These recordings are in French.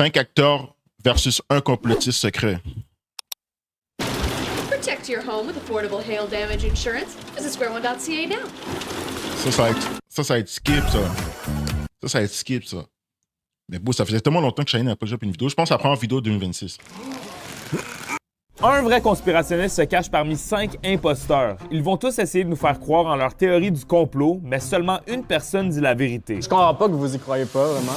5 acteurs versus un complotiste secret. Protect your home with affordable hail damage insurance. Visit squareone.ca now. Ça va être skip, ça. Ça va être skip, ça. Mais bon, ça faisait tellement longtemps que Shane n'a pas joué une vidéo. Je pense à la première vidéo de 2026. Un vrai conspirationniste se cache parmi 5 imposteurs. Ils vont tous essayer de nous faire croire en leur théorie du complot, mais seulement une personne dit la vérité. Je comprends pas que vous y croyez pas, vraiment.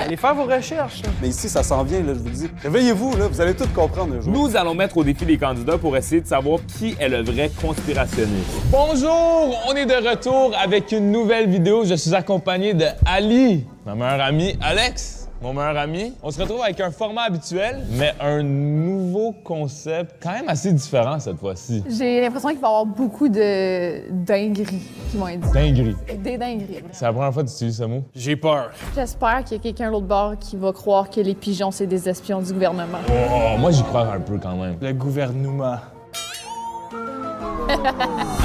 Allez faire vos recherches. Là. Mais ici, ça s'en vient, là, je vous le dis. Réveillez-vous, là, vous allez tout comprendre un jour. Nous allons mettre au défi les candidats pour essayer de savoir qui est le vrai conspirationniste. Bonjour, on est de retour avec une nouvelle vidéo. Je suis accompagné de Ali, ma meilleure amie, Alex, mon meilleur ami. On se retrouve avec un format habituel, mais un nouveau concept quand même assez différent cette fois-ci. J'ai l'impression qu'il va y avoir beaucoup de dingueries qui vont être dites. Dinguerie. Des dingueries. C'est la première fois que tu utilises ce mot. J'ai peur. J'espère qu'il y a quelqu'un de l'autre bord qui va croire que les pigeons, c'est des espions du gouvernement. Oh, moi j'y crois un peu quand même. Le gouvernement.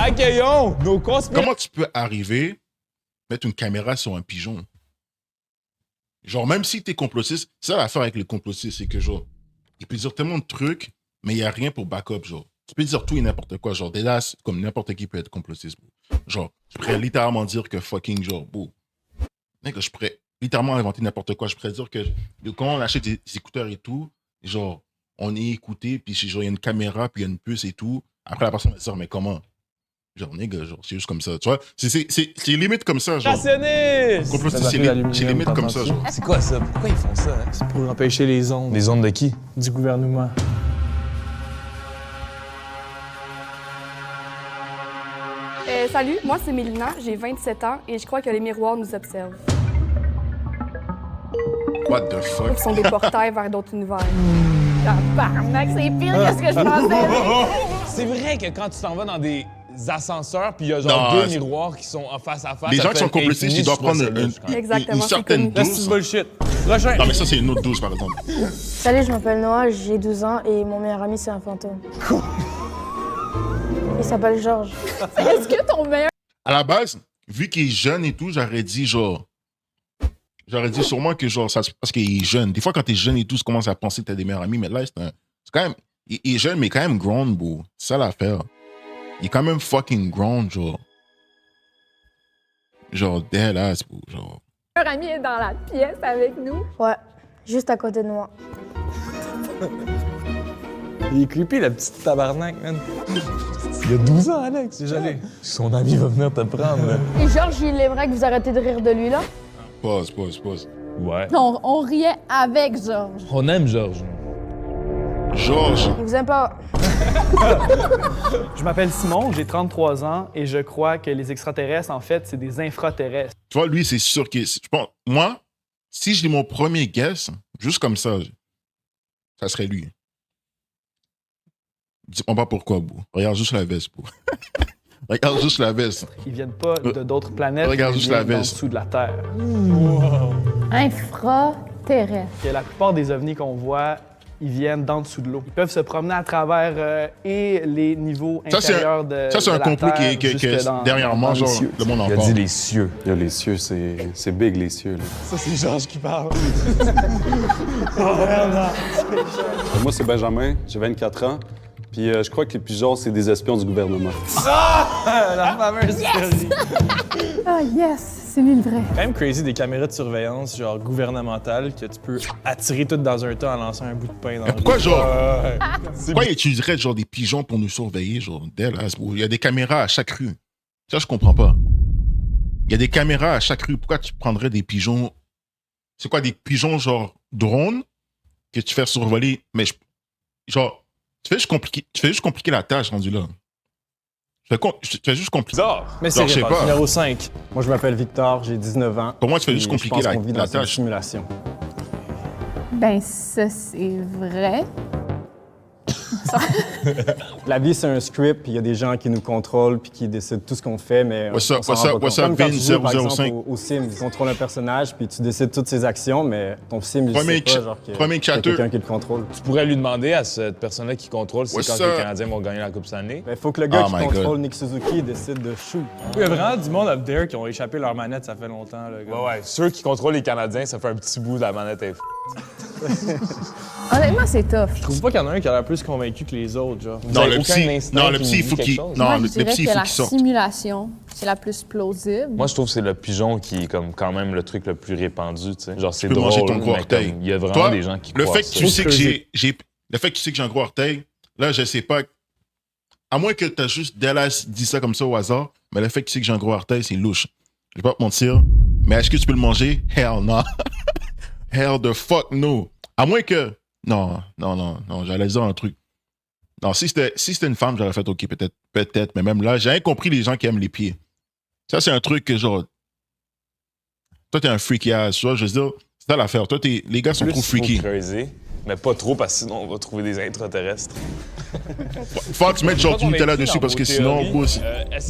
Accueillons nos conspirateurs. Comment tu peux arriver, mettre une caméra sur un pigeon? Genre, même si t'es complotiste, c'est ça l'affaire avec les complotistes, c'est que genre, il peut dire tellement de trucs, mais il n'y a rien pour backup, genre. Tu peux dire tout et n'importe quoi, genre, Dedas, comme n'importe qui peut être complotiste, bro. Genre, je pourrais littéralement dire que fucking, genre, bro. Mec, je pourrais littéralement inventer n'importe quoi. Je pourrais dire que quand on achète des écouteurs et tout, genre, on est écouté, puis genre, il y a une caméra, puis il y a une puce et tout. Après, la personne va dire, mais comment? Genre, nigga, genre, c'est juste comme ça, tu vois? C'est limite comme ça, genre. Conspirationniste! Complotiste, c'est limite comme ça, genre. C'est quoi ça? Pourquoi ils font ça? C'est pour empêcher les ondes Les ondes de qui? du gouvernement. Salut, moi c'est Mélina, j'ai 27 ans et je crois que les miroirs nous observent. What the fuck? Ils sont des portails vers d'autres univers. Tabarnak, c'est pire que ce que je pensais. C'est vrai que quand tu t'en vas dans des ascenseurs, puis il y a genre Non, deux miroirs qui sont en face à face. Les ça gens qui fait sont complices, infini, ils doivent je trouve prendre ça louche. Exactement, une c'est certaine connu. douce. Bullshit. Prochain. Non, mais ça, c'est une autre douce, par exemple. Salut, je m'appelle Noah, j'ai 12 ans et mon meilleur ami, c'est un fantôme. Il s'appelle Georges. Est-ce que ton meilleur... À la base, vu qu'il est jeune et tout, j'aurais dit genre. J'aurais dit sûrement que genre, parce qu'il est jeune. Des fois, quand t'es jeune et tout, tu commences à penser que t'as des meilleurs amis, mais là, c'est quand même. Il est jeune, mais quand même grown, bro. C'est ça l'affaire. Il est quand même fucking grown, genre. Genre, dead ass, bro. Genre. meilleur ami est dans la pièce avec nous? Ouais, juste à côté de moi. Il est creepy, la petite tabarnak, man. Il y a 12 ans, Alex, c'est jamais. Son ami va venir te prendre, là. Et Georges, il aimerait que vous arrêtez de rire de lui, là? Pause. Ouais. On riait avec Georges. On aime Georges. Georges. Il vous aime pas. Je m'appelle Simon, j'ai 33 ans et je crois que les extraterrestres, en fait, c'est des infraterrestres. Tu vois, lui, c'est sûr que. Je pense, moi, si je dis mon premier guess, juste comme ça serait lui. Dis-moi pas pourquoi, bro. Regarde juste la veste, bro. Regarde juste la veste. Ils viennent pas de d'autres planètes, Regarde ils juste la viennent en veste. dessous de la Terre. Infraterrestre. Que la plupart des ovnis qu'on voit, ils viennent d'en dessous de l'eau. Ils peuvent se promener à travers et les niveaux Ça, c'est intérieurs de Ça, c'est un la complot Terre qui jusque est dans dernièrement, les genre, cieux. le monde en Il a parle. dit les cieux. Yo, les cieux, c'est big, les cieux, là. Ça, c'est Georges qui parle. Moi, c'est Benjamin, j'ai 24 ans. Puis je crois que les pigeons, c'est des espions du gouvernement. La fameuse théorie. Ah yes, c'est lui le vrai. Quand même crazy des caméras de surveillance, genre gouvernementales, que tu peux attirer toutes dans un tas en lançant un bout de pain dans Mais pourquoi, le genre, pourquoi ils utiliseraient genre des pigeons pour nous surveiller, genre, dead ass, bro? Il y a des caméras à chaque rue. Ça, je comprends pas. Il y a des caméras à chaque rue. Pourquoi tu prendrais des pigeons? C'est quoi, des pigeons, genre, drones, que tu fais survoler? Mais, genre, tu fais juste compliquer la tâche rendue là. Tu fais juste compliquer. Mais Genre, je sais pas. Numéro 5. Moi, je m'appelle Victor, j'ai 19 ans. Pour moi, tu fais juste et compliquer je pense qu'on vit la dans une tâche. simulation. Ben ça, c'est vrai. La vie, c'est un script, puis il y a des gens qui nous contrôlent, puis qui décident tout ce qu'on fait, mais What's on up, s'en what's rend up, pas what's compte. up, Comme quand Vin tu joues, par 005. exemple, au Sims, tu contrôles un personnage, puis tu décides toutes ses actions, mais ton Sim, il Premier sait pas, ch- genre, qu'il y premier a chatter. quelqu'un qui le contrôle. Tu pourrais lui demander à cette personne-là qui contrôle c'est What's quand up? les Canadiens vont gagner la Coupe Stanley. Il faut que le gars Oh qui my contrôle God. Nick Suzuki décide de shoot. Il y a vraiment du monde up there qui ont échappé leur manette, ça fait longtemps. Là, gars. Ouais. Ceux qui contrôlent les Canadiens, ça fait un petit bout de la manette est Honnêtement, c'est tough. Je trouve pas qu'il y en a un qui a l'air plus convaincu que les autres, genre. Non, avez le aucun psy, instinct non, le qui psy, nous il dit faut quelque qu'il. chose? Non, Moi, le je dirais psy, il que faut la qu'il sorte. simulation, c'est la plus plausible. Moi, je trouve que c'est le pigeon qui est comme quand même le truc le plus répandu, tu sais. Genre, c'est Tu peux drôle, manger ton gros mais orteil. comme, il y a vraiment Toi, des gens qui le croient fait que ça. tu sais que creuser. le fait que tu sais que j'ai un gros orteil, là, je sais pas. À moins que t'as juste Dallas dit ça comme ça au hasard, mais le fait que tu sais que j'ai un gros orteil, c'est louche. Je vais pas te mentir. Mais est-ce que tu peux le manger? Hell no. Hell the fuck no. À moins que. Non, j'allais dire un truc. Non, si c'était une femme, j'aurais fait OK, peut-être, mais même là, j'ai rien compris les gens qui aiment les pieds. Ça, c'est un truc que genre. Toi, t'es un freaky ass, tu vois, je veux dire, c'est ça l'affaire. Toi, les gars sont Plus, trop il faut freaky. creuser, mais pas trop parce que sinon on va trouver des extraterrestres. Faut que tu mettes genre du Une Nutella dessus parce que sinon, boss,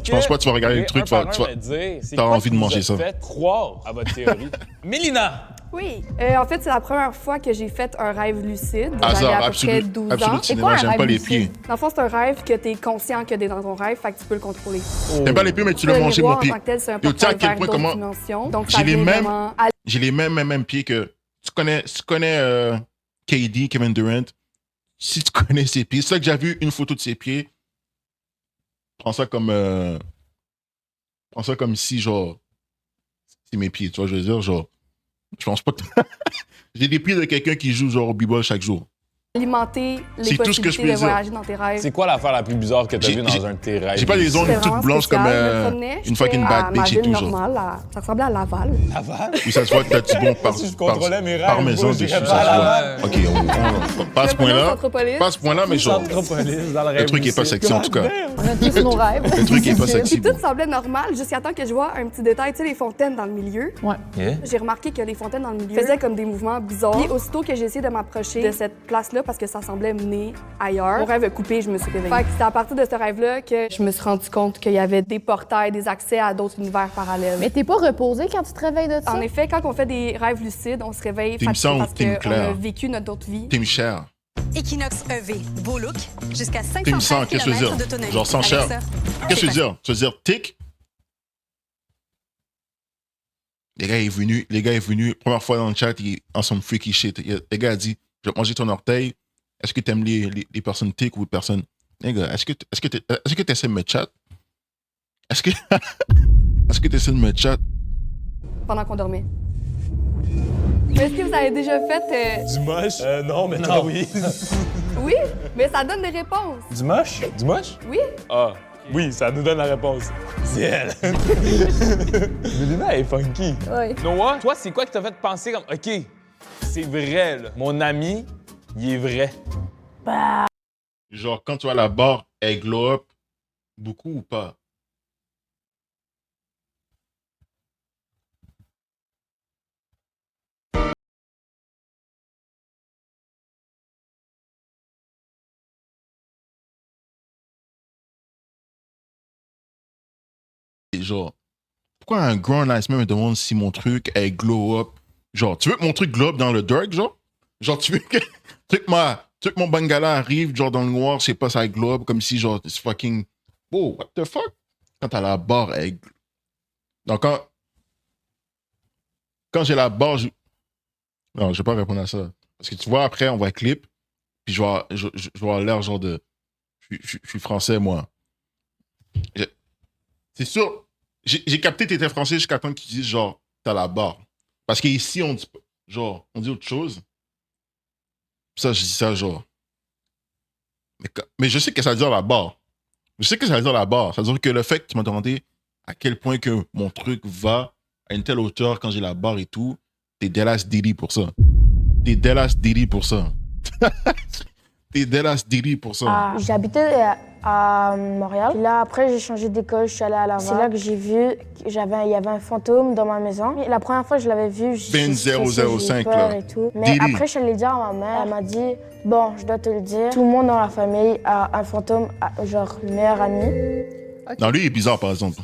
je pense pas que tu vas regarder le truc, tu vas t'auras envie de manger ça. Faites croire à votre théorie. Mélina! Oui. En fait, c'est la première fois que j'ai fait un rêve lucide. J'avais Hasard, à peu près 12 ans. C'est quoi un j'aime rêve pas les lucide? pieds. Dans le fond, c'est un rêve que tu es conscient que tu es dans ton rêve, fait que tu peux le contrôler. T'aimes pas les pieds, mais tu l'as mangé, miroir, mon pied. en tant que tel, c'est un Yo, tu sais à portail quel vers point, d'autres comment. dimensions. Donc, J'ai ça les vient mêmes. vraiment J'ai les mêmes pieds que. Tu connais KD, Kevin Durant. Si tu connais ses pieds, c'est ça que j'ai vu une photo de ses pieds. Prends ça comme si, genre. C'est mes pieds, tu vois, je veux dire, genre. Je pense pas que. J'ai des pieds de quelqu'un qui joue, genre, au b-ball chaque jour. alimenter les C'est tout ce que je possibilités peux de dire. voyager dans tes rêves. C'est quoi l'affaire la plus bizarre que t'as J'ai- vue j'ai- dans un de tes rêves? J'ai pas des ongles C'était toutes vraiment blanches comme spécial. Je me promenais, une fucking j'étais bad à bitch ma et ville tout, genre. normale, ça ressemblait à Laval. Laval? Oui, ça se voit que t'as du bon Si je contrôlais mes rêves, parmesan moi, dessus, j'irais ça pas se à voit. Laval. OK, pas à ce point-là. Centropolis. Pas à ce point-là, mais genre, Centropolis, dans le le rêve truc est pas lucide. sexy en tout cas. On a tous nos rêves. Le truc est pas sexy. Puis tout semblait normal jusqu'à temps que je vois un petit détail, tu sais, les fontaines dans le milieu. Ouais. J'ai remarqué que les fontaines dans le milieu faisaient comme des mouvements bizarres. Puis aussitôt que j'ai essayé de m'approcher de cette place-là parce que ça semblait mener ailleurs, mon rêve a coupé, je me suis réveillée. Fait que c'est à partir de ce rêve-là que je me suis rendu compte qu'il y avait des portails, des accès à d'autres univers parallèles. Mais t'es pas reposé quand tu te réveilles de ça? En effet, quand on fait des rêves lucides, on se réveille Team fatigué Sang ou parce Team qu'on a Claire? vécu notre autre vie. Team Cher. Equinox EV, beau look, jusqu'à Team 500 Sang, qu'est-ce que tu veux km dire? d'autonomie. Genre sans Avec cher. ça, Qu'est-ce que tu veux c'est dire? Tu veux dire tic? Les gars est venu, première fois dans le chat, il est en some freaky shit. Le gars a dit, je vais manger ton orteil. Est-ce que t'aimes les personnes tic ou les personnes... Les gars, est-ce que t'essaies de me chat? Est-ce que t'essaies de me chat? Pendant qu'on dormait. Est-ce que vous avez déjà fait... Du moche? Non, mais non. Oui. Oui, mais ça donne des réponses. Du moche? Du moche? Oui. Ah, oui, ça nous donne la réponse. C'est elle. Mélina est funky. Oui. Noah, toi, c'est quoi qui t'a fait penser comme, OK, c'est vrai, là. Mon ami, il est vrai. Genre, quand tu as la barre, elle glow up beaucoup ou pas? Et genre, pourquoi un grand nice man me demande si mon truc est glow up? Genre, tu veux que mon truc glow up dans le dark, genre? Genre, tu veux que mon bangala arrive, genre, dans le noir, je sais pas, ça glow up, comme si, genre, c'est fucking... Oh, what the fuck? Quand t'as la barre, elle... Donc, quand j'ai la barre, non, je vais pas répondre à ça. Parce que tu vois, après, on va clip, puis je vais avoir l'air, genre, de... Je suis français, moi. C'est sûr, j'ai capté que t'étais français jusqu'à temps que tu dises, genre, t'as la barre. Parce qu'ici, on dit, genre, on dit autre chose. Ça, je dis ça, genre. Mais je sais que ça veut dire la barre. Je sais que ça veut dire la barre. Ça veut dire que le fait que tu m'as demandé à quel point que mon truc va à une telle hauteur quand j'ai la barre et tout, t'es Dallas Diddy pour ça. T'es Dallas Diddy pour ça. T'es Dallas Diddy pour ça. J'habitais à Montréal. Puis là, après, j'ai changé d'école, je suis allée à Laval. C'est là que j'ai vu qu'il y avait un fantôme dans ma maison. Et la première fois que je l'avais vu, j'ai 20005 peur là. et tout. Mais après, je suis allée dire à ma mère, elle m'a dit, bon, je dois te le dire, tout le monde dans la famille a un fantôme, genre meilleur ami. Ok. Non, lui, il est bizarre, par exemple.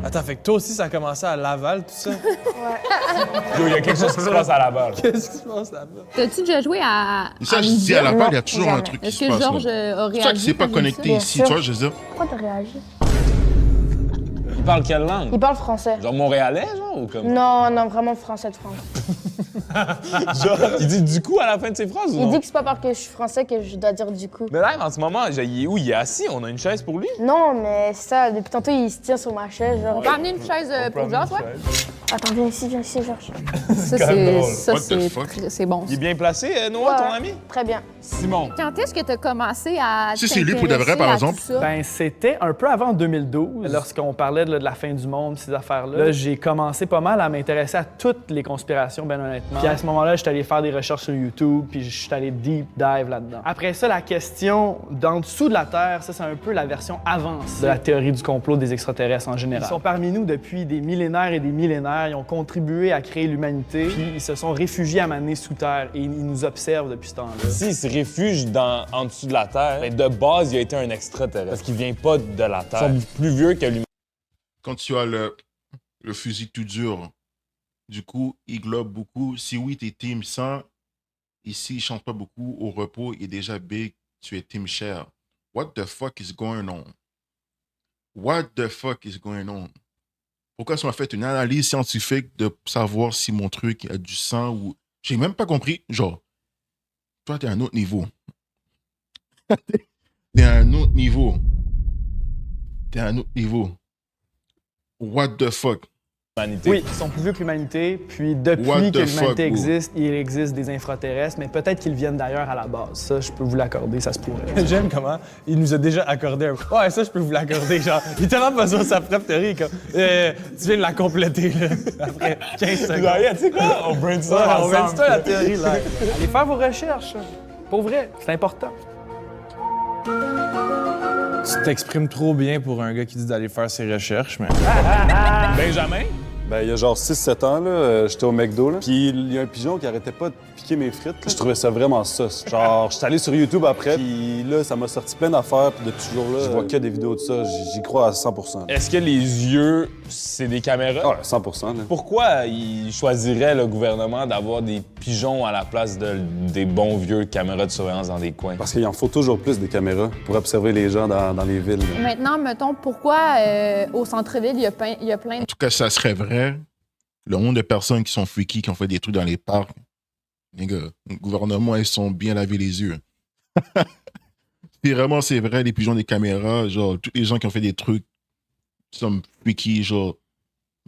Attends, fait que toi aussi, ça a commencé à Laval, tout ça? Yo, il y a quelque chose qui se passe à Laval. Qu'est-ce qui se passe là-bas? T'as-tu déjà joué à. Ça, je dis à Laval, il y a toujours un jamais. truc qui Est-ce se que passe. Georges là. a C'est ça qu'il réagi? s'est pas quand connecté j'ai vu ici, tu vois, je veux dire. Pourquoi t'as réagi? Il parle quelle langue? Il parle français. Genre montréalais, genre, ou comme? Non, non, vraiment français de France. Genre, il dit du coup à la fin de ses phrases ou Il non? dit que c'est pas parce que je suis français que je dois dire du coup. Mais là, en ce moment, il est où? Il est assis, on a une chaise pour lui? Non, mais c'est ça, depuis tantôt, il se tient sur ma chaise, genre... On peut amener une chaise pour Georges, ouais? Attends, viens ici, Georges. C'est bon. Il est bien placé, Noah, ton ami? Très bien. Simon. Quand est-ce que tu as commencé à. Si c'est lui pour de vrai, par exemple. Ben, c'était un peu avant 2012, lorsqu'on parlait de la fin du monde, ces affaires-là. Là, j'ai commencé pas mal à m'intéresser à toutes les conspirations, ben honnêtement. Puis à ce moment-là, j'étais allé faire des recherches sur YouTube, puis je suis allé deep dive là-dedans. Après ça, la question d'en dessous de la Terre, ça, c'est un peu la version avancée de la théorie du complot des extraterrestres en général. Ils sont parmi nous depuis des millénaires et des millénaires. Ils ont contribué à créer l'humanité, puis ils se sont réfugiés à m'amener sous terre et ils nous observent depuis ce temps-là. S'il se réfugie en dessous de la Terre, ben de base, il a été un extraterrestre. Parce qu'il vient pas de la Terre. Ils sont plus vieux que lui. Quand tu as le fusil tout dur, du coup, il globe beaucoup. Si oui, t'es team 100, ici, il chante pas beaucoup. Au repos, il est déjà big. Tu es team cher. What the fuck is going on? What the fuck is going on? Pourquoi ça m'a fait une analyse scientifique de savoir si mon truc a du sang ou... J'ai même pas compris. Genre, toi, t'es à un autre niveau. T'es à un autre niveau. T'es à un autre niveau. What the fuck? Oui, ils sont plus vieux que l'humanité, puis depuis que l'humanité existe, il existe des infraterrestres, mais peut-être qu'ils viennent d'ailleurs à la base. Ça, je peux vous l'accorder, ça se pourrait. J'aime comment il nous a déjà accordé un... Ouais, ça, je peux vous l'accorder, genre, il est tellement pas sur sa propre théorie, comme... tu viens de la compléter, là, après 15 secondes. Tu sais quoi? On brainstorm ensemble. On brainstorm la théorie, là. Allez faire vos recherches. Pour vrai, c'est important. Tu t'exprimes trop bien pour un gars qui dit d'aller faire ses recherches, mais... Benjamin? Ben, il y a genre 6-7 ans, là, j'étais au McDo, là, puis il y a un pigeon qui arrêtait pas de piquer mes frites. Là. Je trouvais ça vraiment sauce. Genre, j'étais allé sur YouTube après, puis là, ça m'a sorti plein d'affaires, puis depuis ce jour-là, je vois que des vidéos de ça. J'y crois à 100%. Est-ce que les yeux, c'est des caméras? Ouais, 100%. Là. Pourquoi il choisirait le gouvernement d'avoir des pigeons à la place des bons vieux caméras de surveillance dans des coins? Parce qu'il en faut toujours plus des caméras pour observer les gens dans les villes. Là. Maintenant, mettons, pourquoi au centre-ville, il y a plein En tout cas, ça serait vrai. Le nombre de personnes qui sont freaky, qui ont fait des trucs dans les parcs. Les gars, le gouvernement, ils sont bien lavé les yeux. Et vraiment, c'est vrai, les pigeons des caméras, genre, tous les gens qui ont fait des trucs qui sont freaky, genre,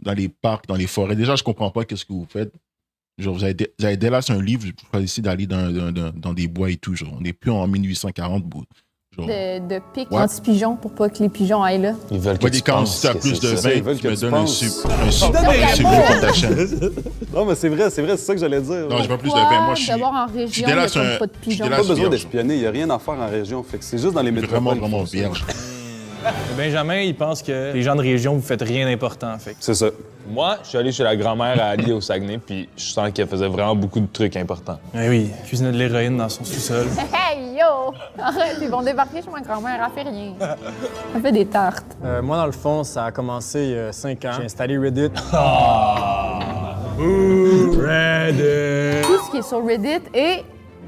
dans les parcs, dans les forêts. Déjà, je comprends pas qu'est-ce que vous faites. Genre, vous avez délaissé un livre, vous choisissez d'aller dans des bois et tout. Genre, on n'est plus en 1840. Genre, de pics anti-pigeons pour pas que les pigeons aillent là. Ils veulent que tu quand penses tu as que plus de c'est ça. 20, Ils veulent tu que me tu donnes un penses. sublime pour ta chaîne. Non, mais c'est vrai, c'est ça que j'allais dire. Non, j'ai pas plus de 20. Moi, je suis... D'abord en région, il y a comme pas de pigeons. Pas besoin d'espionner, il n'y a rien à faire en région. Fait que c'est juste dans les métropoles. Vraiment vierge. Benjamin, il pense que les gens de région, vous faites rien d'important, fait. C'est ça. Moi, je suis allé chez la grand-mère à Ali au Saguenay, puis je sens qu'elle faisait vraiment beaucoup de trucs importants. Eh oui, cuisinait de l'héroïne dans son sous-sol. Hey yo! Arrête, ils vont débarquer chez ma grand-mère, elle fait rien. Elle fait des tartes. Moi, dans le fond, ça a commencé il y a 5 ans. J'ai installé Reddit. Reddit! Tout ce qui est sur Reddit est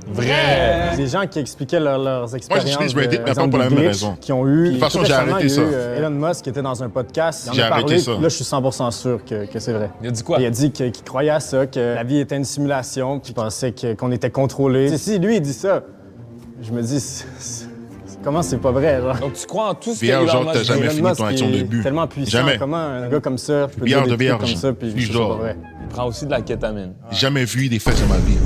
vrai. Des gens qui expliquaient leurs expériences. Moi, j'utilise Reddit, mais pas exemple, pour la des même glitches raison. Qu'ils ont eu. De toute façon, j'ai arrêté ça. Elon Musk qui était dans un podcast. Il J'ai en a parlé, arrêté ça. Là, je suis 100% sûr que c'est vrai. Il a dit quoi? Il a dit qu'il croyait à ça, que la vie était une simulation, puis qu'il pensait qu'on était contrôlé. Si lui, il dit ça, je me dis, comment c'est pas vrai, genre? Donc, tu crois en tout ce que Vierge, Elon genre, Musk t'as dit? jamais Elon fini Musk ton action de est but. tellement puissant. Jamais. Comment un gars comme ça peut Vierge dire de des trucs vierge. comme ça, puis Puis c'est pas genre. vrai. Il prend aussi de la kétamine. Jamais vu des fesses de ma vie.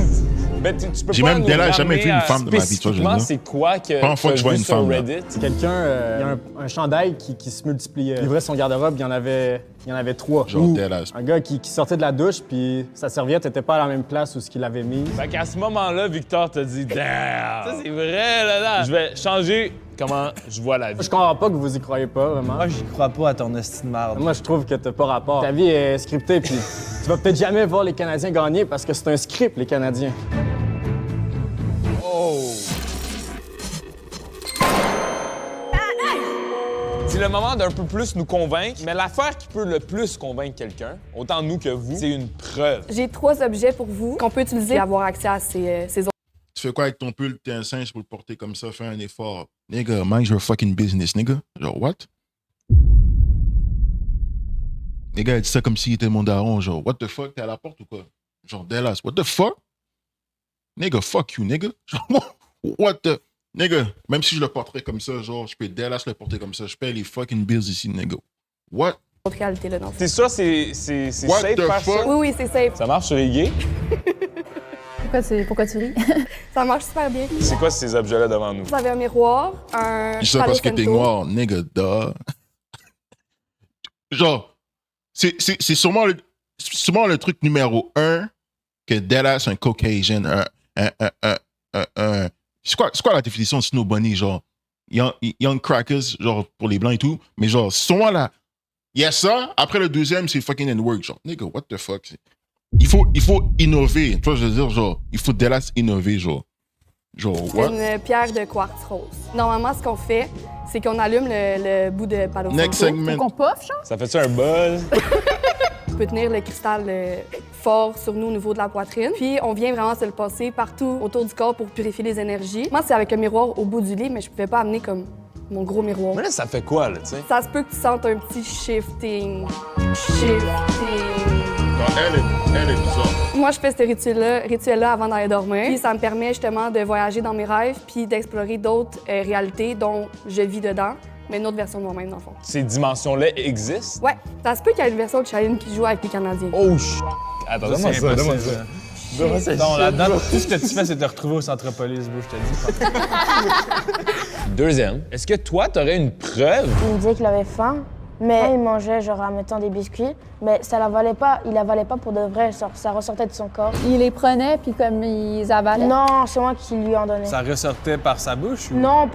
Ben, tu peux J'ai pas même nous dès là ramener jamais vu une à femme de ma vie, toi, je veux spécifiquement, dire. c'est quoi que Première fois que je vois t'as une vu sur femme, là. Reddit? Quelqu'un, il y a un chandail qui se multipliait. Il ouvrait son garde-robe, il y en avait il y en avait 3. Genre Dallas. Un gars qui sortait de la douche, puis sa serviette n'était pas à la même place où ce qu'il avait mise. Fait qu'à ce moment-là, Victor t'a dit « Damn! Ça, c'est vrai, là! » Je vais changer comment je vois la vie. Je comprends pas que vous y croyez pas, vraiment. Moi, j'y crois pas à ton esti de merde. Moi, je trouve que t'as pas rapport. Ta vie est scriptée, puis tu vas peut-être jamais voir les Canadiens gagner parce que c'est un script, les Canadiens. Oh! C'est le moment d'un peu plus nous convaincre, mais l'affaire qui peut le plus convaincre quelqu'un, autant nous que vous, c'est une preuve. J'ai 3 objets pour vous qu'on peut utiliser et avoir accès à ces autres. Tu fais quoi avec ton pull? T'es un singe pour le porter comme ça, fais un effort. Nigga, mind your fucking business, nigga. Genre, what? Nigga, elle dit ça comme s'il était mon daron. Genre, what the fuck? T'es à la porte ou quoi? Genre, Dallas, what the fuck? Nigga, fuck you, nigga. Genre, what the... Nigga, même si je le porterais comme ça, genre, je peux Dallas le porter comme ça. Je paye les fucking bills ici, nigga. What? Autre réalité, là, non. C'est sûr, c'est What safe the faire fuck? ça? Oui, oui, c'est safe. Ça marche sur les gays? Pourquoi tu ris? Ça marche super bien. C'est quoi ces objets-là devant nous? Vous avez un miroir, un... Je sais parce que t'es Palo Santo. noir, nigga, duh. Genre, c'est sûrement le truc numéro 1 que Dallas, un Caucasian, c'est quoi la définition de Snow Bunny, genre, young crackers, genre, pour les blancs et tout, mais genre, sûrement là, il y a ça, après le deuxième, c'est fucking N-word, genre, nigga, what the fuck? Il faut innover, tu vois, je veux dire, genre, il faut Dallas innover, genre, what? C'est une pierre de quartz rose. Normalement, ce qu'on fait, c'est qu'on allume le bout de Palo Santo. Next segment. Qu'on puff, genre? Ça fait-tu un buzz? On peut tenir le cristal fort sur nous au niveau de la poitrine. Puis on vient vraiment se le passer partout autour du corps pour purifier les énergies. Moi, c'est avec un miroir au bout du lit, mais je pouvais pas amener comme mon gros miroir. Mais là, ça fait quoi, là, tu sais? Ça se peut que tu sentes un petit shifting. Non, elle est bizarre. Moi, je fais ce rituel-là avant d'aller dormir. Puis ça me permet justement de voyager dans mes rêves puis d'explorer d'autres réalités dont je vis dedans, mais une autre version de moi-même, dans le fond. Ces dimensions-là existent? Ouais, ça se peut qu'il y ait une version de Shaline qui joue avec les Canadiens. Oh, Attends, donne-moi ça, donne-moi ça. Non, là-dedans, tout ce que tu fais, c'est te retrouver au Centropolis, bro, je te dis. Deuxième, est-ce que toi, t'aurais une preuve? Il me disait qu'il avait faim, mais il mangeait genre en mettant des biscuits, mais ça l'avalait pas, il avalait pas pour de vrai, ça ressortait de son corps. Il les prenait, puis comme ils avalaient? Non, c'est moi qui lui en donnais. Ça ressortait par sa bouche ou Non,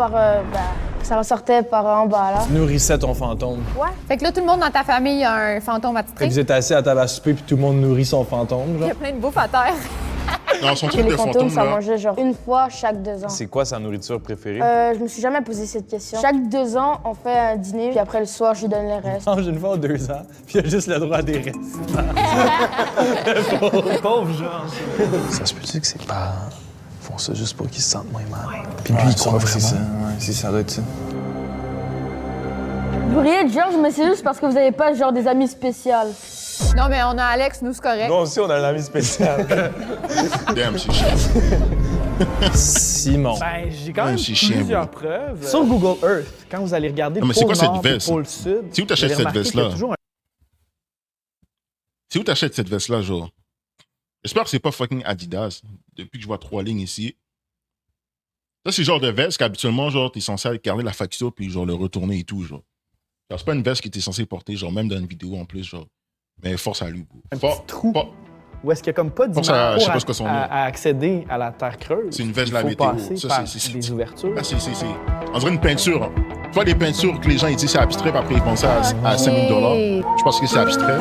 ça ressortait par en bas, là. tu nourrissais ton fantôme? Ouais. Fait que là, tout le monde dans ta famille a un fantôme Fait que attitré. vous êtes assis à table à souper puis tout le monde nourrit son fantôme, Il y genre? a plein de bouffe à terre. Non, son Et truc les de fantômes, fantôme, ça là. mangeait genre une fois chaque 2 ans. C'est quoi sa nourriture préférée? Je me suis jamais posé cette question. Chaque 2 ans, on fait un dîner, puis après le soir, je lui donne les restes. Mange une fois aux 2 ans, puis il a juste le droit à des restes. Pauvre genre. Ça se peut-tu que ses parents font ça juste pour qu'ils se sentent moins mal? Puis lui, il croit vraiment. C'est ça doit être ça. Vous riez de Georges, mais c'est juste parce que vous avez pas genre des amis spéciaux. Non, mais on a Alex, nous, c'est correct. Nous aussi, on a un ami spécial. Damn, c'est chiant. Simon. Ben, j'ai quand même c'est chiant, plusieurs bro. preuves. Sur Google Earth, quand vous allez regarder Non, le mais c'est pôle quoi cette nord et le veste? pôle sud, C'est où t'achètes vous allez cette remarquer qu'il y a veste-là? toujours un- C'est où t'achètes cette veste-là, genre? J'espère que c'est pas fucking Adidas, depuis que je vois 3 lignes ici. Ça, c'est le genre de veste qu'habituellement, genre, t'es censé garder la facture puis genre le retourner et tout, genre. Genre, c'est pas une veste que t'es censé porter, genre, même dans une vidéo en plus, genre. Mais force à lui, bro. Un petit trou où est-ce qu'il y a comme pas Force à- d'image je sais pas ce que son nom. à accéder à la terre creuse. C'est une veste Il la faut météo. passer Ça, par c'est- des ouvertures. Ah, c'est. On dirait une peinture. Tu vois, les peintures que les gens ils disent c'est abstrait, puis après ils pensent à 5 000 $. Je pense que c'est abstrait.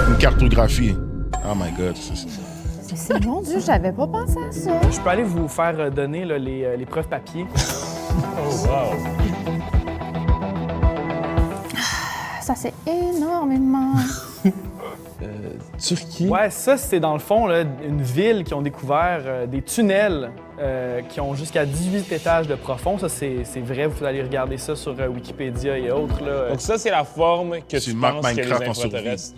Une cartographie. Oh my god. C'est mon Dieu, j'avais pas pensé à ça. Je peux aller vous faire donner là, les preuves papier. Oh, wow. Ça, c'est énormément. Turquie? Ouais, ça, c'est dans le fond là, une ville qui ont découvert des tunnels qui ont jusqu'à 18 étages de profond. Ça, c'est vrai. Vous allez regarder ça sur Wikipédia et autres. Là. Donc ça, c'est la forme que C'est tu Mark penses que les Minecraft en survie. extraterrestres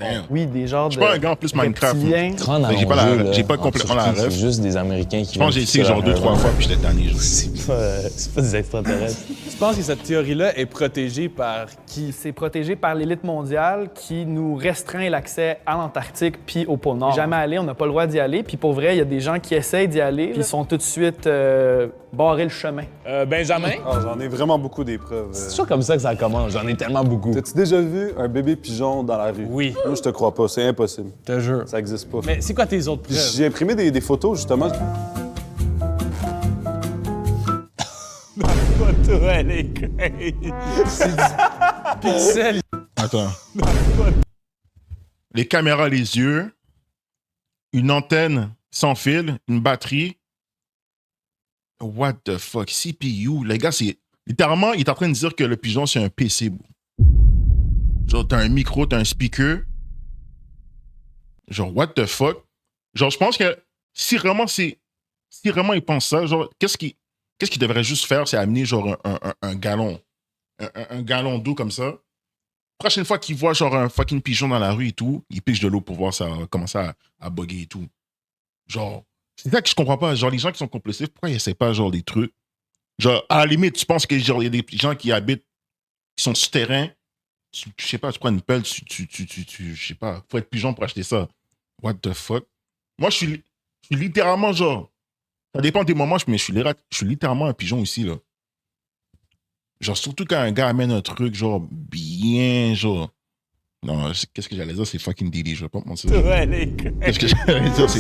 Damn. Oui, des genres Je de. suis pas un gars en plus Minecraft. reptiliens. Grande J'ai pas allongée, la- là, j'ai pas en complètement la Turquie, ref. C'est juste des Américains qui Je pense que j'ai essayé genre 2-3 fois, puis j'étais tanné. genre. C'est pas des extraterrestres. Je pense que cette théorie-là est protégée par qui? C'est protégé par l'élite mondiale qui nous restreint l'accès à l'Antarctique puis au pôle Nord. Jamais allé, on n'a pas le droit d'y aller. Puis pour vrai, il y a des gens qui essayent d'y aller, puis ils sont tout de suite barrés le chemin. Benjamin? Ah, j'en ai vraiment beaucoup des preuves. C'est toujours comme ça que ça commence. J'en ai tellement beaucoup. T'as-tu déjà vu un bébé pigeon dans la rue? Oui. Moi, je te crois pas, c'est impossible. Je te jure. Ça existe pas. Mais c'est quoi tes autres preuves? J'ai imprimé des photos, justement. Ma photo, elle est crazy. Pixel. Attends. Les caméras, les yeux, une antenne sans fil, une batterie. What the fuck? CPU. Les gars, c'est. Littéralement, il est en train de dire que le pigeon, c'est un PC. Bro. Genre, t'as un micro, t'as un speaker. Genre, what the fuck? Genre, je pense que si vraiment ils pensent ça, genre, qu'est-ce qu'ils devraient juste faire, c'est amener genre un gallon. Un gallon d'eau comme ça. Prochaine fois qu'ils voient genre un fucking pigeon dans la rue et tout, ils pichent de l'eau pour voir ça commencer à bugger et tout. Genre, c'est ça que je comprends pas. Genre, les gens qui sont compulsifs, pourquoi ils essaient pas genre des trucs? Genre, à la limite, tu penses que genre, il y a des gens qui habitent, qui sont souterrains, je sais pas, tu prends une pelle, je sais pas, faut être pigeon pour acheter ça. What the fuck? Moi, je suis littéralement genre, ça dépend des moments, mais je suis littéralement un pigeon ici, là. Genre, surtout quand un gars amène un truc, genre, bien, genre. Non, qu'est-ce que j'allais dire? C'est fucking Diddy, je vais pas me mentir. Qu'est-ce que j'allais dire? C'est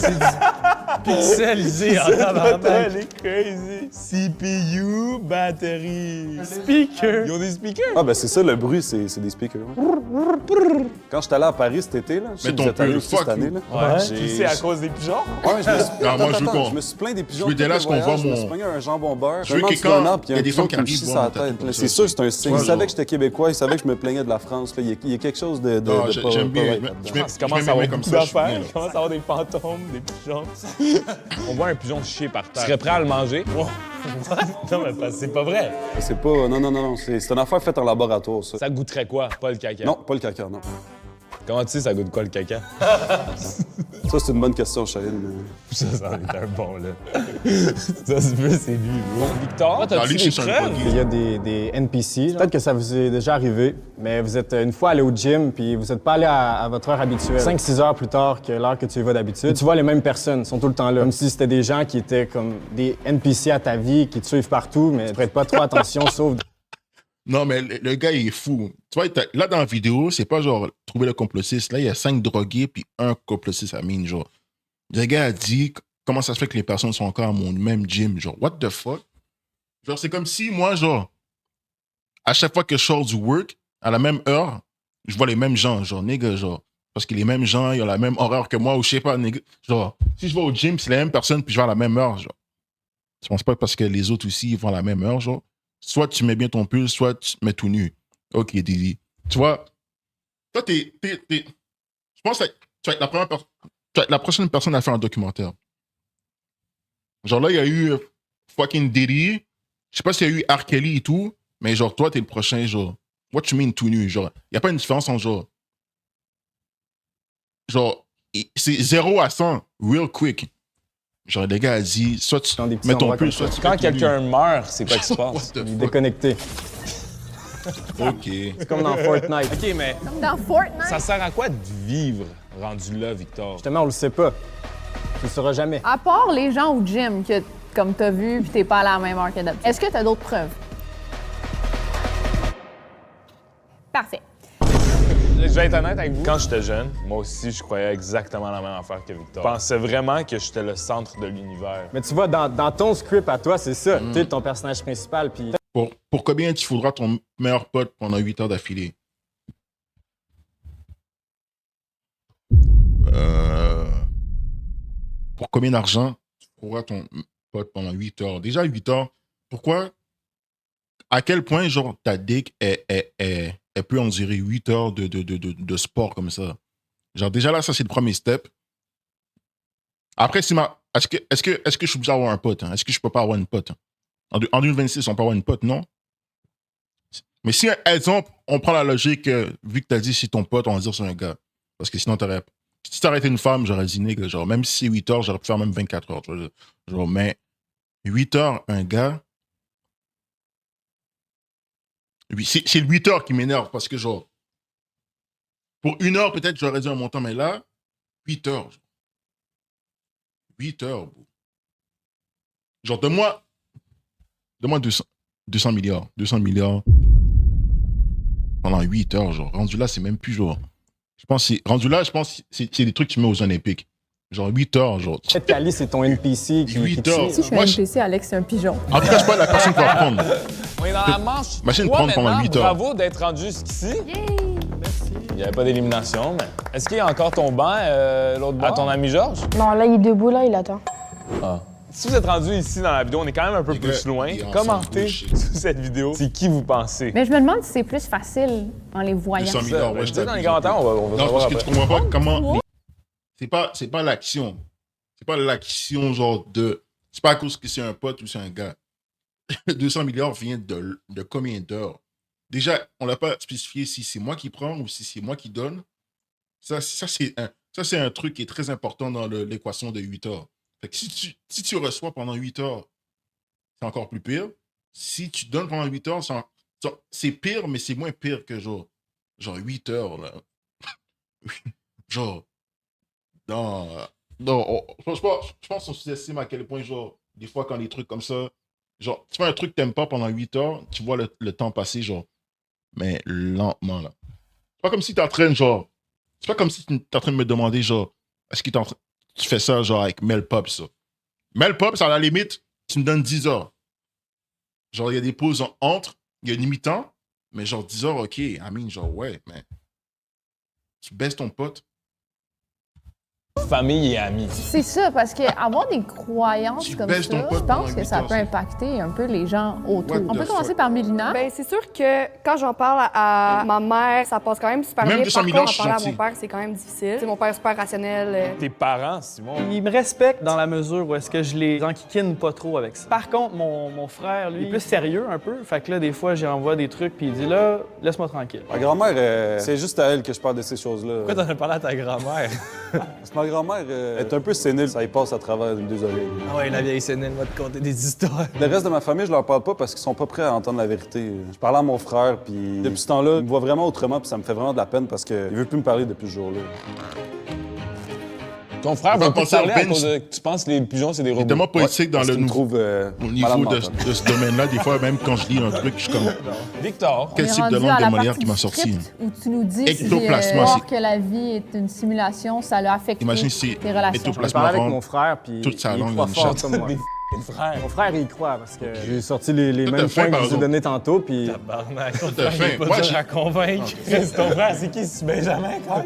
Pixelisé en tabarnak. Elle est crazy. CPU, batterie. Speaker. Ils ont des speakers. Ah, ben c'est ça, le bruit, c'est des speakers. Ouais. Quand j'étais allé à Paris cet été, là, je sais Mais que ton vous êtes allé pull, aussi fuck cette année, you. là. Ouais. J'ai- Puis c'est à cause des pigeons. Ouais, je me suis... Non, moi, je veux Attends, qu'on- je me suis plaint des pigeons. je veux des tout le lasses qu'on voit voyage, Je me mon- suis pogné un jambon beurre. Je veux Vraiment, que tu donnes un quand arbre, puis il y a des pigeon femmes qui me arrivent chie voir sur la mon tatou tête. comme là. ça, C'est sûr, c'est- c'est un signe. Ouais, Il savait genre. que j'étais québécois, il savait que je me plaignais de la France. Là. Il y a quelque chose de Non, pas- j'aime bien. pas right Je là-dedans. mets- Ça je commence mets à mes avoir mains comme beaucoup ça, je suis bien, d'affaires. là. Il commence à avoir des fantômes, des pigeons. On voit un pigeon chier par terre. Tu serais prêt à le manger? Non, mais parce que c'est pas vrai. C'est pas... Non. C'est une affaire faite en laboratoire, ça. Ça goûterait quoi? Pas le caca. Non, pas le caca, non. Comment tu sais ça goûte quoi le caca? Ça, c'est une bonne question, Chahine. Ça en est un bon, là. Ça se peut, c'est lui, bro. Victor, Dans t'as-tu lui, je des suis sur une preuves? buggy. Il y a des NPC. genre. Peut-être que ça vous est déjà arrivé, mais vous êtes une fois allé au gym puis vous n'êtes pas allé à votre heure habituelle. 5-6 heures plus tard que l'heure que tu y vas d'habitude. Tu vois les mêmes personnes, sont tout le temps là. Comme si c'était des gens qui étaient comme des NPC à ta vie, qui te suivent partout, mais tu prêtes pas trop attention, sauf Non, mais le gars, il est fou. Tu vois, là, dans la vidéo, c'est pas genre trouver le complotiste. Là, il y a 5 drogués puis un complotiste à mine, genre. Le gars a dit comment ça se fait que les personnes sont encore à mon même gym. Genre, what the fuck? Genre, c'est comme si moi, genre, à chaque fois que je sors du work, à la même heure, je vois les mêmes gens. Genre, nigga, genre. Parce que les mêmes gens, ils ont la même horaire que moi ou je sais pas, nigga. Genre, si je vais au gym, c'est la même personne puis je vais à la même heure, genre. Je pense pas parce que les autres aussi, ils vont à la même heure, genre. Soit tu mets bien ton pull, soit tu te mets tout nu. Ok, Didi. Tu vois, toi, je pense que tu vas être la prochaine personne à faire un documentaire. Genre là, il y a eu fucking Diddy. Je sais pas s'il y a eu R. Kelly et tout, mais genre, toi, t'es le prochain, genre. What you mean tout nu? Genre, il n'y a pas une différence en genre. Genre, c'est 0 à 100, real quick. Genre, le gars a dit, soit tu dans des petits mets ton endroits pull, comme soit ça. tu Quand mets tout nu. quelqu'un meurt, c'est quoi qui se passe? What the Il est fuck? déconnecté. Ok. C'est comme dans Fortnite. OK, mais Comme dans Fortnite. ça sert à quoi de vivre rendu là, Victor? Justement, on le sait pas. Tu le sauras jamais. À part les gens au gym que, comme t'as vu, puis t'es pas à la même heure que d'habitude. Est-ce que t'as d'autres preuves? Parfait. Je vais être honnête avec vous. Quand j'étais jeune, moi aussi, je croyais exactement la même affaire que Victor. Je pensais vraiment que j'étais le centre de l'univers. Mais tu vois, dans ton script à toi, c'est ça. Tu sais, ton personnage principal, puis Pour combien tu faudras ton meilleur pote pendant 8 heures d'affilée? Pour combien d'argent tu trouveras ton pote pendant 8 heures? Déjà 8 heures, pourquoi? À quel point, genre, ta dick peut en durer 8 heures de sport comme ça? Genre, déjà là, ça, c'est le premier step. Après, est-ce que je suis obligé d'avoir un pote? Hein? Est-ce que je peux pas avoir une pote? Hein? En 2026, on peut avoir une pote, non? Mais si, exemple, on prend la logique, vu que tu as dit c'est ton pote, on va dire c'est un gars. Parce que sinon, si t'aurais été une femme, j'aurais dit, nigga, genre, même si c'est 8 heures, j'aurais pu faire même 24 heures. Tu vois, genre, mais 8 heures, un gars. C'est le 8 heures qui m'énerve parce que, genre, pour 1 heure, peut-être, j'aurais dit un montant, mais là, 8 heures. 8 heures, bro. Genre, donne-moi 200 milliards. 200 milliards pendant 8 heures, genre. Rendu là, c'est même plus, genre. Rendu là, je pense que c'est des trucs que tu mets aux Olympiques. Genre 8 heures, genre. Peut-être qu'Ali, c'est ton NPC qui 8 heures. Si je suis un NPC, Alex, c'est un pigeon. En tout cas, je suis pas la personne qui va prendre. On est dans la manche. Imagine 3 prendre pendant maintenant. 8 heures. Bravo d'être rendu jusqu'ici. Il n'y avait pas d'élimination, mais... Est-ce qu'il y a encore ton banc, l'autre banc, à ton ami Georges? Non, là, il est debout, là, il attend. Ah. Si vous êtes rendu ici dans la vidéo, on est quand même un peu plus loin. Commentez sous cette vidéo. C'est qui vous pensez? Mais je me demande si c'est plus facile en les voyant. 200 milliards, ouais, je dis dans les commentaires, on va non, savoir parce que tu comprends pas comment... C'est pas l'action. C'est pas l'action, genre, de... C'est pas à cause que c'est un pote ou c'est un gars. 200 milliards vient de combien d'heures? Déjà, on l'a pas spécifié si c'est moi qui prends ou si c'est moi qui donne. Ça c'est un truc qui est très important dans l'équation de 8 heures. Fait que si tu reçois pendant 8 heures, c'est encore plus pire. Si tu donnes pendant 8 heures, c'est pire, mais c'est moins pire que genre 8 heures, là. Genre, je pense qu'on sous-estime à quel point, genre, des fois, quand les trucs comme ça, genre, tu fais un truc que t'aimes pas pendant 8 heures, tu vois le temps passer, genre, mais lentement, là. C'est pas comme si t'es en train, genre, c'est pas comme si t'es en train de me demander, genre, est-ce que tu fais ça, genre, avec Mel Pops, ça. Mel Pops, à la limite, tu me donnes 10 heures. Genre, il y a des pauses entre, il y a une mi-temps, mais genre 10 heures, ok, genre, ouais, mais tu baisses ton pote. Famille et amis. C'est ça, parce qu'avoir des croyances comme ça, je pense que ça peut impacter un peu les gens autour. On peut commencer par Mélina. Ben, c'est sûr que quand j'en parle à ma mère, ça passe quand même super bien. Par contre, en parler à mon père, c'est quand même difficile. T'sais, mon père est super rationnel. Tes parents, Simon? Ils me respectent dans la mesure où est-ce que je les enquiquine pas trop avec ça. Par contre, mon frère, lui, il est plus sérieux un peu. Fait que là, des fois, j'envoie des trucs puis il dit là, laisse-moi tranquille. Ma grand-mère, c'est juste à elle que je parle de ces choses-là. Pourquoi t'en as parlé à ta grand-mère? Parce que ma grand-mère est un peu sénile, ça y passe à travers les 2 oreilles. Ah ouais, la vieille sénile va te conter des histoires. Le reste de ma famille, je leur parle pas parce qu'ils sont pas prêts à entendre la vérité. Je parlais à mon frère, puis depuis ce temps-là, il me voit vraiment autrement, puis ça me fait vraiment de la peine parce qu'il veut plus me parler depuis ce jour-là. Ton frère va pas parler à cause de... Tu penses que les pigeons, c'est des robots? C'est tellement politique dans le niveau de ce domaine-là. Des fois, même quand je lis un truc, je suis comme... Victor. Quel type de langue de Molière qui m'a sorti? Où tu nous dis ectoplasma, que la vie est une simulation, ça l'a affecté tes relations. Je parlais avec mon frère, puis toute sa langue il croit fort comme moi. Mon frère, il y croit parce que j'ai sorti les mêmes points que je vous ai donnés tantôt, puis... Tabarnak, ton frère, il est pas dur à convaincre. Ton frère, c'est qui, c'est Benjamin, quoi?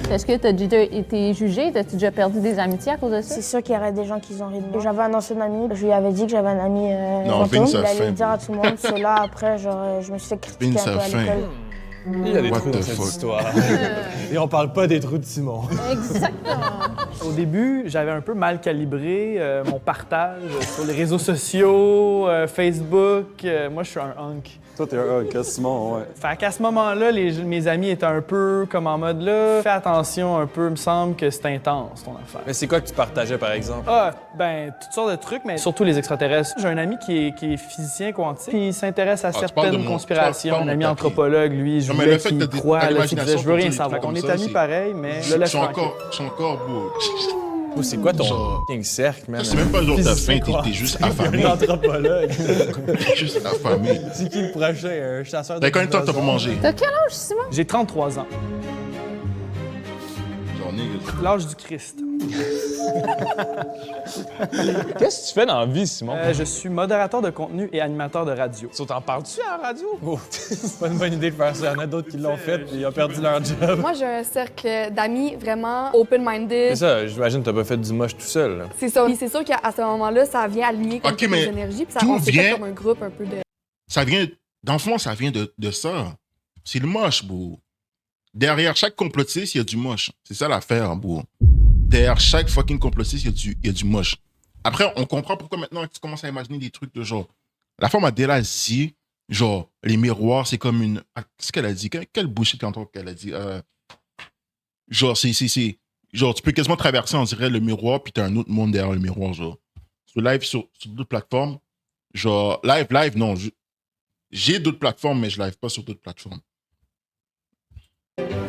Est-ce que tu as déjà été jugé? T'as-tu déjà perdu des amitiés à cause de ça? C'est sûr qu'il y aurait des gens qui ont ri de moi. J'avais un ancien ami, je lui avais dit que j'avais un ami fantôme. Il allait le dire à tout le monde. Cela, après, genre, je me suis fait critiquer un peu à l'école. Il y a des trous dans cette histoire. Et on parle pas des trous de Simon. Exactement. Au début, j'avais un peu mal calibré mon partage sur les réseaux sociaux, Facebook. Moi, je suis un hunk. Toi, t'es un hunk, Simon, ouais. Fait qu'à ce moment-là, mes amis étaient un peu comme en mode là, fais attention un peu, il me semble que c'est intense ton affaire. Mais c'est quoi que tu partageais, par exemple? Ah, ben, toutes sortes de trucs, mais surtout les extraterrestres. J'ai un ami qui est physicien quantique, puis il s'intéresse à certaines conspirations. Un ami anthropologue, lui, je voulais qu'il croit, je veux rien savoir. On est amis pareil, mais je suis encore beau. C'est quoi ton fucking cercle, man? C'est même pas jour de faim, t'es juste affamé. Un anthropologue. T'es juste affamé. C'est qui le prochain? Un chasseur de T'as combien de temps t'as pas mangé? T'as quel âge, Simon? J'ai 33 ans. L'âge du Christ. Qu'est-ce que tu fais dans la vie, Simon? Je suis modérateur de contenu et animateur de radio. So, t'en parles-tu à la radio? Oh, c'est pas une bonne idée de faire ça. Il y en a d'autres qui l'ont fait et ils ont perdu leur job. Moi, j'ai un cercle d'amis vraiment open-minded. C'est ça, j'imagine que t'as pas fait du moche tout seul. Là. C'est ça. Puis c'est sûr qu'à ce moment-là, ça vient aligner comme les énergies. Puis ça on s'est fait comme un groupe un peu de... Ça vient... Dans le fond, ça vient de ça. C'est le moche, bro. Derrière chaque complotiste, il y a du moche. C'est ça l'affaire, bro. Derrière chaque fucking complotiste, il y a du moche. Après, on comprend pourquoi maintenant tu commences à imaginer des trucs de genre. La femme Adela dit Genre, les miroirs, c'est comme une... Qu'est-ce qu'elle a dit? Quelle bullshit qu'elle a dit? Genre, genre, tu peux quasiment traverser, on dirait, le miroir, puis t'as un autre monde derrière le miroir, genre. Sur live, sur d'autres plateformes, genre, live, non. J'ai d'autres plateformes, mais je live pas sur d'autres plateformes.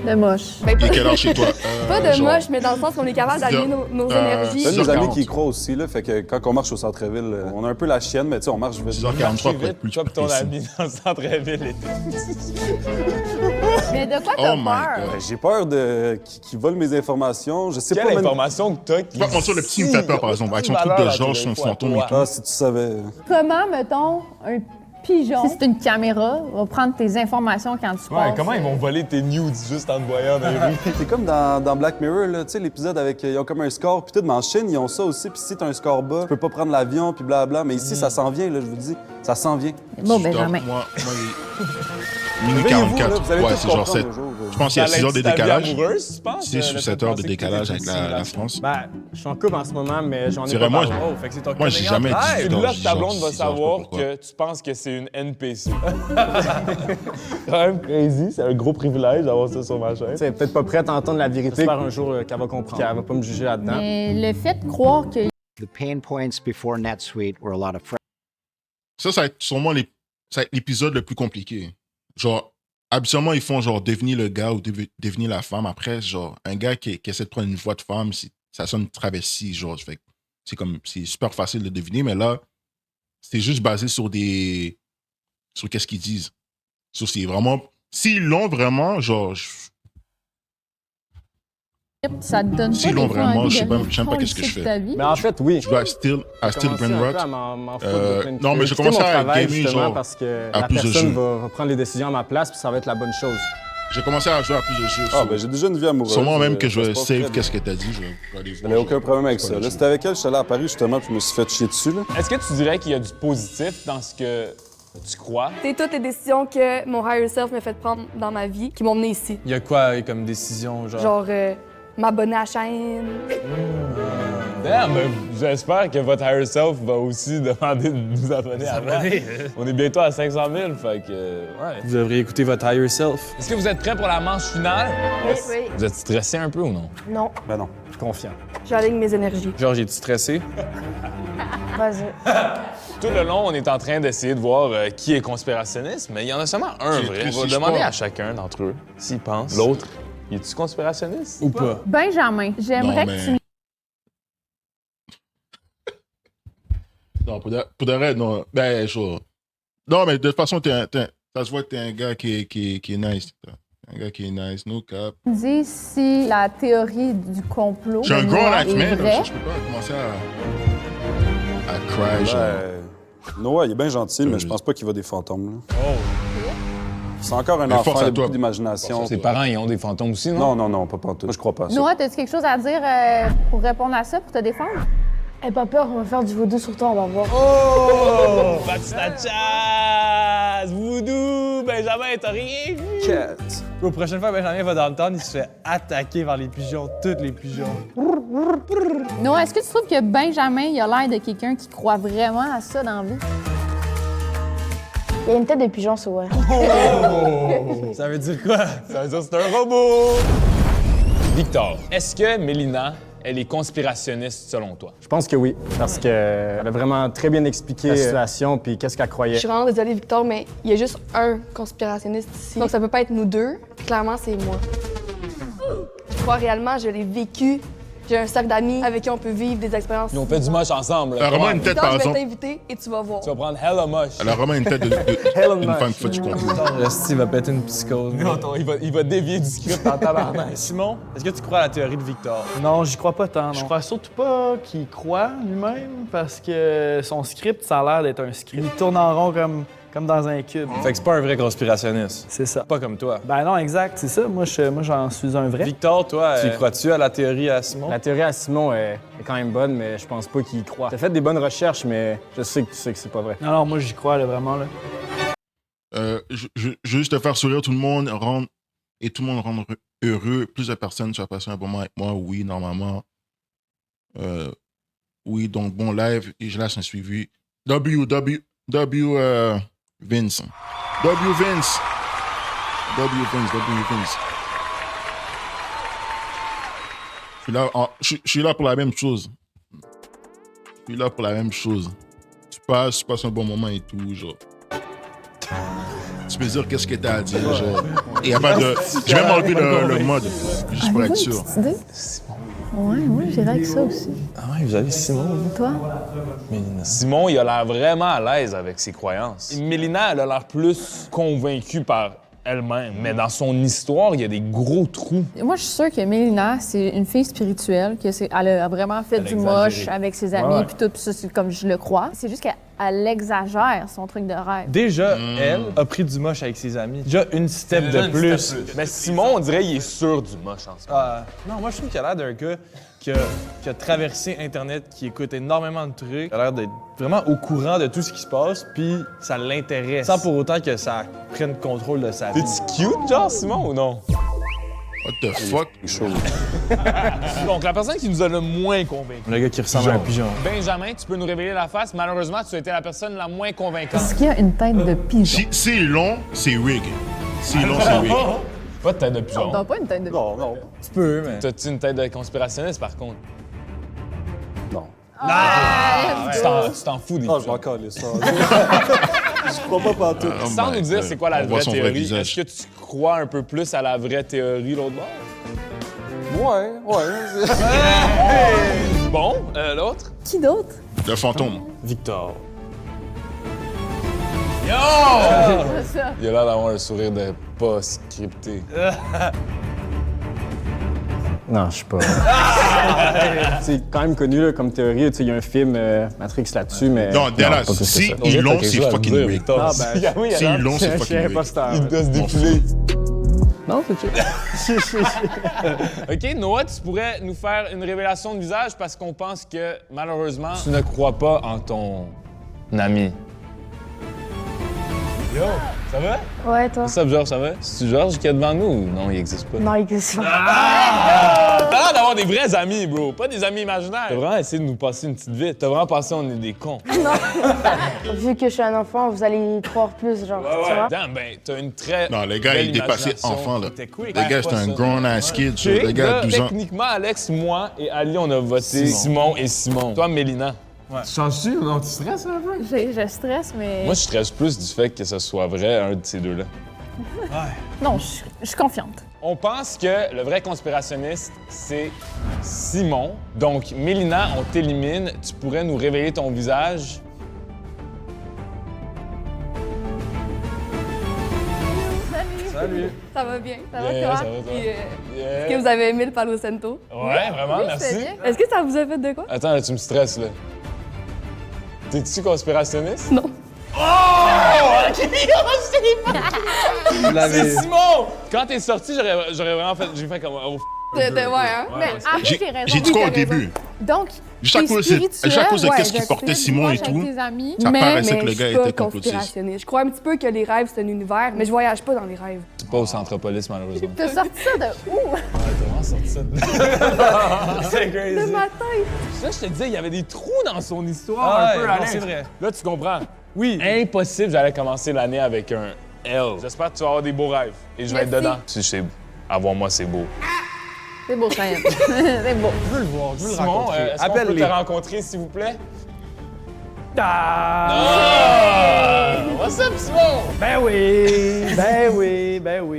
De moche. Ben, Il est quelle heure chez toi? Pas de genre, moche, mais dans le sens qu'on est capable d'allier nos énergies. J'ai des amis qui y croient aussi, là, fait que quand on marche au centre-ville, on a un peu la chienne, mais tu sais, on marche vite. 10h43 pour être plus Toi pis ton précis. ami dans le centre-ville. Mais de quoi t'as Oh my peur? God. J'ai peur qui vole mes informations. Je sais Quelle pas. même- information que t'as qui... Pas mentir, le petit me fait peur, par exemple, avec son truc de Georges, son fantôme et tout. Ah, si tu savais. Comment, mettons, un pigeon, si c'est une caméra, va prendre tes informations quand tu Ouais, passes? comment ils vont voler tes nudes juste en te voyant dans les rues? C'est comme dans Black Mirror, là, tu sais, l'épisode avec. Ils ont comme un score, puis tout, mais en Chine, ils ont ça aussi, puis si t'as un score bas, tu peux pas prendre l'avion, puis blablabla. Mais ici, ça s'en vient, là, je vous dis. Ça s'en vient. Bon, Benjamin. Moi, minuit Réveillez-vous, 44. là, vous allez Ouais, tout c'est genre comprendre 7. un jour, Je pense qu'il y a 6 heures de Ta vie décalage. amoureuse, tu penses? 6 ou 7 heures de décalage avec la France. Ben, je suis en couple en ce moment, mais j'en ai Dirais pas moi, parlé. Oh, fait que c'est ton Moi, j'ai jamais Ah, dit et genre, là, ta genre blonde va 6 heures, je sais pas savoir pourquoi. que tu penses que c'est une NPC. Quand même crazy, c'est un gros privilège d'avoir ça sur ma chaîne. Elle est peut-être pas prête à entendre la vérité. J'espère un jour qu'elle va comprendre, qu'elle va pas me juger là-dedans. Mais le fait de croire que The pain points before NetSuite were a lot of Ça va être sûrement ça va être l'épisode le plus compliqué. Genre, habituellement, ils font genre devenir le gars ou devenir la femme. Après, genre, un gars qui essaie de prendre une voix de femme, ça sonne travesti, genre. Fait que c'est super facile de deviner, mais là, c'est juste basé sur sur qu'est-ce qu'ils disent. C'est vraiment... S'ils l'ont vraiment, genre... ça te donne S'ils pas l'ont des fois vraiment, envie je sais de pas, je sais pas qu'est-ce que je réussir fais. ta vie. Mais en fait, oui. Je dois still Commencer brain un rot. peu à m'en foutre de plein de Non, mais trucs. j'ai Quitter commencé mon à travail, gamer, justement, genre, parce que à la plus de personne jeux. va prendre les décisions à ma place, puis ça va être la bonne chose. J'ai commencé à jouer à plus de jeux. Ah, ben j'ai déjà une vie amoureuse. Sûrement même que je ça vais se passe save très qu'est-ce que bien. t'as dit. Je vais aller Je voir. n'ai aucun problème avec C'est ça. pas Là, le c'était avec elle, j'étais allé à Paris justement, puis je me suis fait chier dessus. Là. Est-ce que tu dirais qu'il y a du positif dans ce que tu crois? C'est toutes les décisions que mon higher self m'a fait prendre dans ma vie qui m'ont mené ici. Il y a quoi comme décision, genre? Genre, m'abonner à la chaîne. Damn, ben, j'espère que votre higher self va aussi demander de nous abonner avant. On est bientôt à 500 000, fait que... ouais. Vous devriez écouter votre higher self. Est-ce que vous êtes prêts pour la manche finale? Oui. Vous êtes stressé un peu ou non? Non, Ben non. Confiant. j'aligne mes énergies. Genre, j'ai-tu stressé? Vas-y. Tout le long, on est en train d'essayer de voir qui est conspirationniste, mais il y en a seulement un Qui vrai. est On va précis, demander je à chacun d'entre eux S'il pense. l'autre. Es-tu conspirationniste? Ou pas? Benjamin, j'aimerais Non, que mais- tu me Non, pour de vrai, non. Ben, genre... Non, mais de toute façon, ça se voit que t'es un gars qui est nice. Un gars qui est nice, no cap. dises si la théorie du complot Je suis un de gros Noah life est man, vraie. je peux pas commencer à cry, genre. Noah, il est bien gentil, mais je pense pas qu'il va des fantômes. Là. Oh. C'est encore un Mais force enfant, à il a toi. beaucoup d'imagination. Ses parents, ils ont des fantômes aussi, non? Non, pas pantoute. Moi, je crois pas à ça. Noah, as-tu quelque chose à dire pour répondre à ça, pour te défendre? Aie pas peur, on va faire du vaudou sur toi, on va voir. Oh! Batista Voodoo! Benjamin, t'as rien vu? Cat. Aux prochaines fois, Benjamin va dans le temps, il se fait attaquer par les pigeons, tous les pigeons. Noah, est-ce que tu trouves que Benjamin, il a l'air de quelqu'un qui croit vraiment à ça dans la vie? Il y a une tête de pigeon, ça, ouais. Ça veut dire quoi? Ça veut dire que c'est un robot! Victor, est-ce que Mélina, elle est conspirationniste selon toi? Je pense que oui, parce qu'elle a vraiment très bien expliqué la situation puis qu'est-ce qu'elle Je croyait. suis vraiment désolée, Victor, mais il y a juste un conspirationniste ici. Donc ça peut pas être nous deux. Clairement, c'est moi. Je crois réellement, je l'ai vécu. J'ai un cercle d'amis avec qui on peut vivre des expériences. Ils ont fait du moche ensemble. Elle a vraiment une tête, Victor, par je vais exemple. t'inviter et tu vas voir. Tu vas prendre hella moche. Elle a vraiment une tête d'une femme qui fait du complot. Resti va péter une psychose. Non, il va dévier du script en tabarnak. Simon, est-ce que tu crois à la théorie de Victor? Non, j'y crois pas tant. Non. Je crois surtout pas qu'il croit lui-même parce que son script, ça a l'air d'être un script. Il tourne en rond comme dans un cube. Fait que c'est pas un vrai conspirationniste. C'est ça. Pas comme toi. Ben non, exact, c'est ça. Moi, j'en suis un vrai. Victor, toi, tu crois-tu à la théorie à Simon? La théorie à Simon est quand même bonne, mais je pense pas qu'il y croit. T'as fait des bonnes recherches, mais je sais que tu sais que c'est pas vrai. Non, moi, j'y crois, là, vraiment, là. Je juste te faire sourire tout le monde, rendre heureux. Plus de personnes soient passées un bon moment avec moi, oui, normalement. Oui, donc bon live, et je laisse un suivi. Vince. W. Vince. Je suis là pour la même chose. Tu passes un bon moment et tout, genre. Tu peux dire qu'est-ce que t'as à dire, genre. Et y a pas de... J'ai même enlevé le mode, juste pour être sûr. Ouais, j'irais avec ça aussi. Ah ouais, vous avez Simon. Toi? Mélina. Simon, il a l'air vraiment à l'aise avec ses croyances. Mélina, elle a l'air plus convaincue par elle-même, mais dans son histoire, il y a des gros trous. Moi, je suis sûre que Mélina, c'est une fille spirituelle, elle a vraiment fait du moche avec ses amis, puis tout, puis ça, c'est comme je le crois. C'est juste qu'elle exagère son truc de rêve. Déjà, elle a pris du moche avec ses amis. Déjà une step de plus. Mais Simon, on dirait qu'il est sûr du moche en ce moment. Non, moi, je trouve qu'il a l'air d'un gars qui a traversé Internet, qui écoute énormément de trucs. Il a l'air d'être vraiment au courant de tout ce qui se passe, puis ça l'intéresse. Sans pour autant que ça prenne contrôle de sa vie. T'es-tu cute, genre, Simon, ou non? What the fuck? Chaud. Donc, la personne qui nous a le moins convaincu. Le gars qui ressemble à un pigeon. Benjamin, tu peux nous révéler la face. Malheureusement, tu as été la personne la moins convaincante. Est-ce qu'il y a une tête de pigeon? Si c'est long, c'est wig. Pas de tête de pigeon. Non, pas une tête de pigeon. Non. Tu peux, mais... T'as-tu une tête de conspirationniste, par contre? Non. Tu t'en fous des Non, pigeons. je m'en calais ça. Je crois pas partout. Sans nous dire c'est quoi la vraie théorie, visage. est-ce que tu crois un peu plus à la vraie théorie, l'autre bord? Ouais. Bon, l'autre? Qui d'autre? Le fantôme. Victor. Yo! C'est ça. Il a l'air d'avoir un sourire de pas scripté. Non, je sais pas. C'est quand même connu là, comme théorie. Il y a un film Matrix là-dessus, mais. Non, Dallas, pas plus que si ça. ils l'ont, c'est fucking wig. Victor. Si ils l'ont, c'est fucking wig. Il doit se défiler. Non, c'est chill. OK, Noah, tu pourrais nous faire une révélation de visage parce qu'on pense que, malheureusement, tu ne crois pas en ton ami. Yo, ça va? Ouais, toi? What's up, Georges, ça va? C'est-tu Georges qui est devant nous ou non, il existe pas? Non, il existe pas. T'as l'air d'avoir des vrais amis, bro, pas des amis imaginaires. T'as vraiment essayé de nous passer une petite vite. T'as vraiment pensé qu'on est des cons. Vu que je suis un enfant, vous allez y croire plus, genre, tu vois? Damn, ben, t'as une très. Non, le gars, il est dépassé imagination. enfant, là. T'es quick. Le gars, c'est un grown-ass kid. Le gars, Là, 12 ans. techniquement, Alex, moi et Ali, on a voté Simon et Simon. Toi, Mélina. Ouais. Tu changes-tu ou non? Tu stresses un peu? Je stresse, mais... Moi, je stresse plus du fait que ce soit vrai, un de ces deux-là. Non, je suis confiante. On pense que le vrai conspirationniste, c'est Simon. Donc, Mélina, on t'élimine. Tu pourrais nous révéler ton visage. Salut. Ça va bien? Ça va, Yeah, toi? ça va, toi? Puis, Yeah. Est-ce que vous avez aimé le Palo Santo? Ouais, vraiment, merci. Est-ce que ça vous a fait de quoi? Attends, là, tu me stresses, là. T'es-tu conspirationniste? Non. C'est Simon! Quand t'es sorti, j'aurais vraiment fait... J'ai fait comme... Oh, Ouais, hein? Mais Harry, j'ai raison. J'ai dit quoi au début? Donc, Juste à cause de qu'est-ce qui portait Simon et avec tout. tes amis. Ça mais paraissait que le je gars suis pas était complotiste. conspirationniste. Je crois un petit peu que les rêves, c'est un univers, mais je voyage pas dans les rêves. C'est pas au Centropolis, malheureusement. T'as sorti ça de où? Ouais, t'as vraiment sorti ça de... C'est crazy. De ma tête! Ça, je te disais, il y avait des trous dans son histoire, un peu, non, Alex. c'est vrai. Là, tu comprends. Oui. Impossible, j'allais commencer l'année avec un L. J'espère que tu vas avoir des beaux rêves. Et je vais être Merci. dedans. Si je sais, avoir moi, c'est beau. C'est beau, Cheyenne. C'est beau. Je veux le voir, je veux le Simon, rencontrer. est-ce qu'on peut Appelle-les. te rencontrer, s'il vous plaît? What's up, Simon? Ben oui.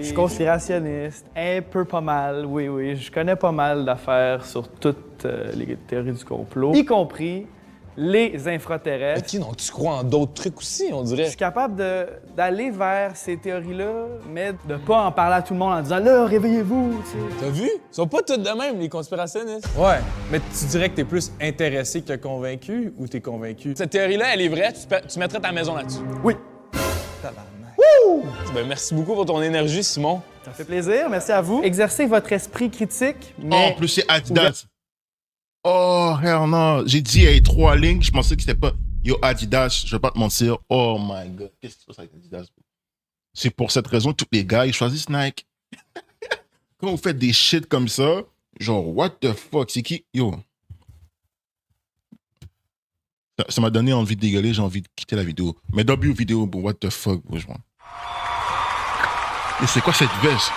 Je suis conspirationniste. Un peu pas mal, oui. Je connais pas mal d'affaires sur toutes les théories du complot, y compris les infraterrestres. Ok, donc tu crois en d'autres trucs aussi, on Je dirait. suis capable d'aller vers ces théories-là, mais de pas en parler à tout le monde en disant « Là, réveillez-vous! » T'as vu? Ils sont pas tous de même, les conspirationnistes. Ouais, mais tu dirais que t'es plus intéressé que convaincu ou t'es convaincu? Cette théorie-là, elle est vraie. Tu mettrais ta maison là-dessus. Oui. Ben, merci beaucoup pour ton énergie, Simon. Ça fait plaisir, merci à vous. Exercez votre esprit critique, Oh, mais... en plus, c'est Adidas. Oh, hell no. J'ai dit, il y a 3 lignes. Je pensais que c'était pas. Yo, Adidas, je vais pas te mentir. Oh my God. Qu'est-ce qui se passe avec Adidas? C'est pour cette raison que tous les gars, ils choisissent Nike. Quand vous faites des shit comme ça, genre, what the fuck? C'est qui? Yo. Ça m'a donné envie de dégueuler, j'ai envie de quitter la vidéo. Mais W vidéo, what the fuck, bro, je vois. Et c'est quoi cette veste?